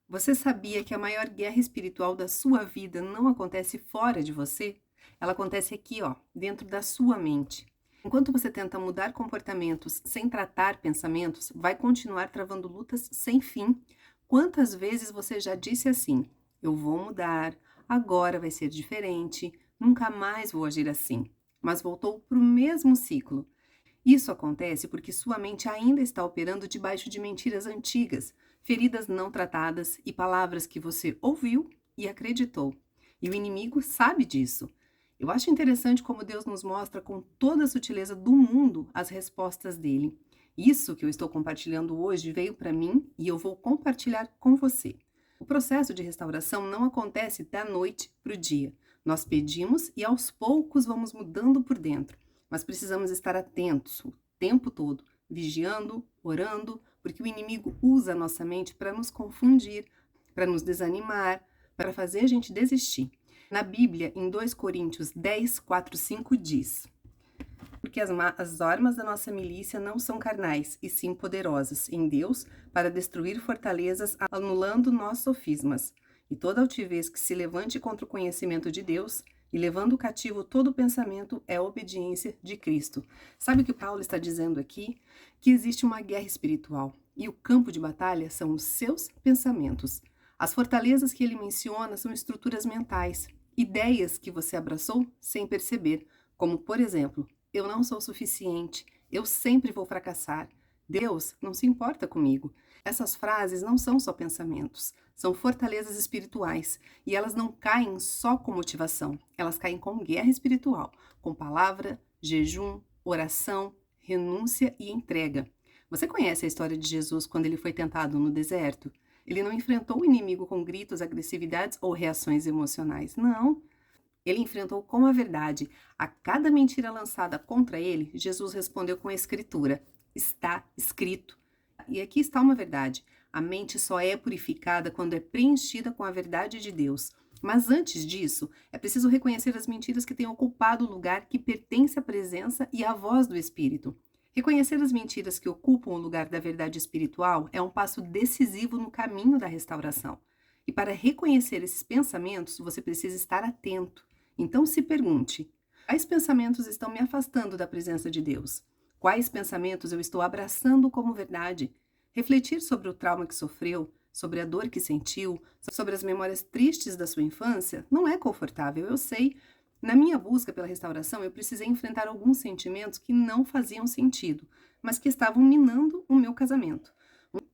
Você sabia que a maior guerra espiritual da sua vida não acontece fora de você? Ela acontece aqui, ó, dentro da sua mente. Enquanto você tenta mudar comportamentos sem tratar pensamentos, vai continuar travando lutas sem fim. Quantas vezes você já disse assim: eu vou mudar, agora vai ser diferente, nunca mais vou agir assim, mas voltou para o mesmo ciclo. Isso acontece porque sua mente ainda está operando debaixo de mentiras antigas, feridas não tratadas e palavras que você ouviu e acreditou. E o inimigo sabe disso. Eu acho interessante como Deus nos mostra com toda a sutileza do mundo as respostas dele. Isso que eu estou compartilhando hoje veio para mim e eu vou compartilhar com você. O processo de restauração não acontece da noite para o dia. Nós pedimos e aos poucos vamos mudando por dentro. Mas precisamos estar atentos o tempo todo, vigiando, orando, porque o inimigo usa a nossa mente para nos confundir, para nos desanimar, para fazer a gente desistir. Na Bíblia, em 2 Coríntios 10, 4, 5 diz: porque as armas da nossa milícia não são carnais, e sim poderosas em Deus para destruir fortalezas, anulando nossos sofismas, e toda altivez que se levante contra o conhecimento de Deus, e levando cativo todo pensamento é a obediência de Cristo. Sabe o que Paulo está dizendo aqui? Que existe uma guerra espiritual, e o campo de batalha são os seus pensamentos. As fortalezas que ele menciona são estruturas mentais, ideias que você abraçou sem perceber, como, por exemplo, eu não sou suficiente, eu sempre vou fracassar, Deus não se importa comigo. Essas frases não são só pensamentos, são fortalezas espirituais e elas não caem só com motivação, elas caem com guerra espiritual, com palavra, jejum, oração, renúncia e entrega. Você conhece a história de Jesus quando ele foi tentado no deserto? Ele não enfrentou o inimigo com gritos, agressividades ou reações emocionais, não. Ele enfrentou com a verdade. A cada mentira lançada contra ele, Jesus respondeu com a escritura: está escrito. E aqui está uma verdade. A mente só é purificada quando é preenchida com a verdade de Deus. Mas antes disso, é preciso reconhecer as mentiras que têm ocupado o lugar que pertence à presença e à voz do Espírito. Reconhecer as mentiras que ocupam o lugar da verdade espiritual é um passo decisivo no caminho da restauração. E para reconhecer esses pensamentos, você precisa estar atento. Então se pergunte: quais pensamentos estão me afastando da presença de Deus? Quais pensamentos eu estou abraçando como verdade? Refletir sobre o trauma que sofreu, sobre a dor que sentiu, sobre as memórias tristes da sua infância não é confortável, eu sei. Na minha busca pela restauração, eu precisei enfrentar alguns sentimentos que não faziam sentido, mas que estavam minando o meu casamento.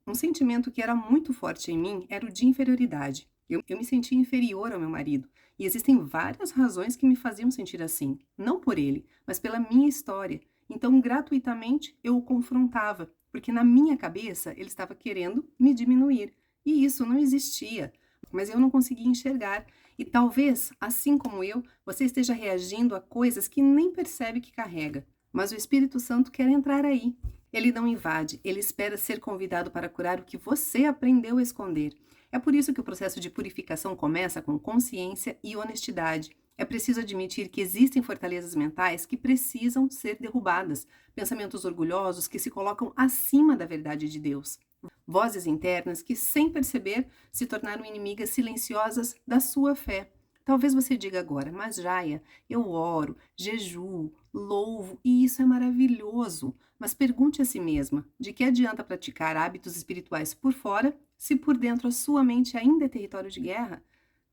Um sentimento que era muito forte em mim era o de inferioridade. Eu me sentia inferior ao meu marido. E existem várias razões que me faziam sentir assim. Não por ele, mas pela minha história. Então, gratuitamente, eu o confrontava, porque na minha cabeça ele estava querendo me diminuir. E isso não existia. Mas eu não conseguia enxergar. E talvez, assim como eu, você esteja reagindo a coisas que nem percebe que carrega. Mas o Espírito Santo quer entrar aí. Ele não invade, ele espera ser convidado para curar o que você aprendeu a esconder. É por isso que o processo de purificação começa com consciência e honestidade. É preciso admitir que existem fortalezas mentais que precisam ser derrubadas, pensamentos orgulhosos que se colocam acima da verdade de Deus. Vozes internas que, sem perceber, se tornaram inimigas silenciosas da sua fé. Talvez você diga agora: mas Jaia, eu oro, jejuo, louvo e isso é maravilhoso. Mas pergunte a si mesma: de que adianta praticar hábitos espirituais por fora se por dentro a sua mente ainda é território de guerra?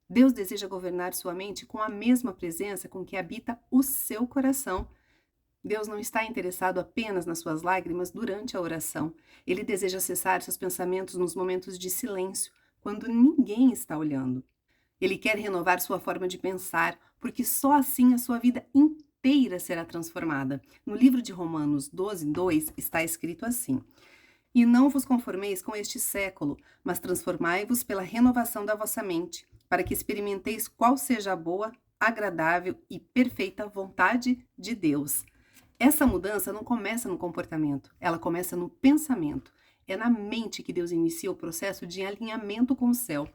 Deus deseja governar sua mente com a mesma presença com que habita o seu coração. Deus não está interessado apenas nas suas lágrimas durante a oração. Ele deseja acessar seus pensamentos nos momentos de silêncio, quando ninguém está olhando. Ele quer renovar sua forma de pensar, porque só assim a sua vida inteira será transformada. No livro de Romanos 12, 2 está escrito assim: e não vos conformeis com este século, mas transformai-vos pela renovação da vossa mente, para que experimenteis qual seja a boa, agradável e perfeita vontade de Deus. Essa mudança não começa no comportamento, ela começa no pensamento. É na mente que Deus inicia o processo de alinhamento com o céu.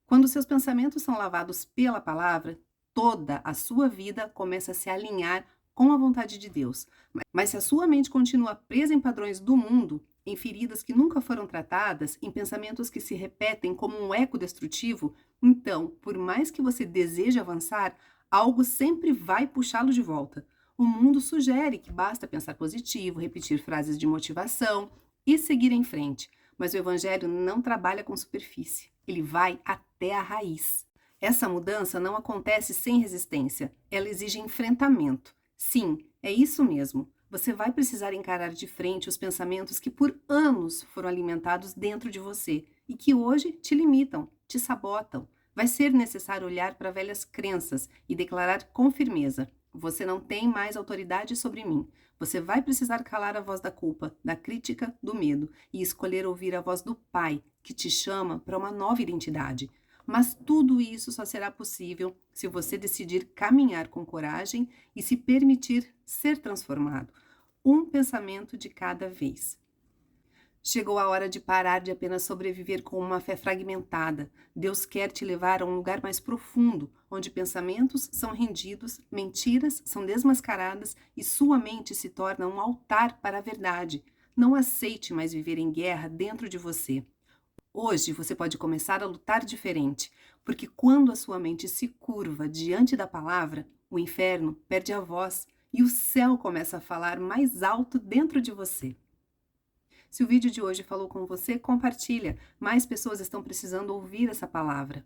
Quando seus pensamentos são lavados pela palavra, toda a sua vida começa a se alinhar com a vontade de Deus. Mas se a sua mente continua presa em padrões do mundo, em feridas que nunca foram tratadas, em pensamentos que se repetem como um eco destrutivo, então, por mais que você deseje avançar, algo sempre vai puxá-lo de volta. O mundo sugere que basta pensar positivo, repetir frases de motivação e seguir em frente, mas o Evangelho não trabalha com superfície, ele vai até a raiz. Essa mudança não acontece sem resistência, ela exige enfrentamento. Sim, é isso mesmo. Você vai precisar encarar de frente os pensamentos que por anos foram alimentados dentro de você e que hoje te limitam, te sabotam. Vai ser necessário olhar para velhas crenças e declarar com firmeza: você não tem mais autoridade sobre mim. Você vai precisar calar a voz da culpa, da crítica, do medo e escolher ouvir a voz do Pai, que te chama para uma nova identidade. Mas tudo isso só será possível se você decidir caminhar com coragem e se permitir ser transformado, um pensamento de cada vez. Chegou a hora de parar de apenas sobreviver com uma fé fragmentada. Deus quer te levar a um lugar mais profundo, onde pensamentos são rendidos, mentiras são desmascaradas e sua mente se torna um altar para a verdade. Não aceite mais viver em guerra dentro de você. Hoje você pode começar a lutar diferente, porque quando a sua mente se curva diante da palavra, o inferno perde a voz e o céu começa a falar mais alto dentro de você. Se o vídeo de hoje falou com você, compartilha. Mais pessoas estão precisando ouvir essa palavra.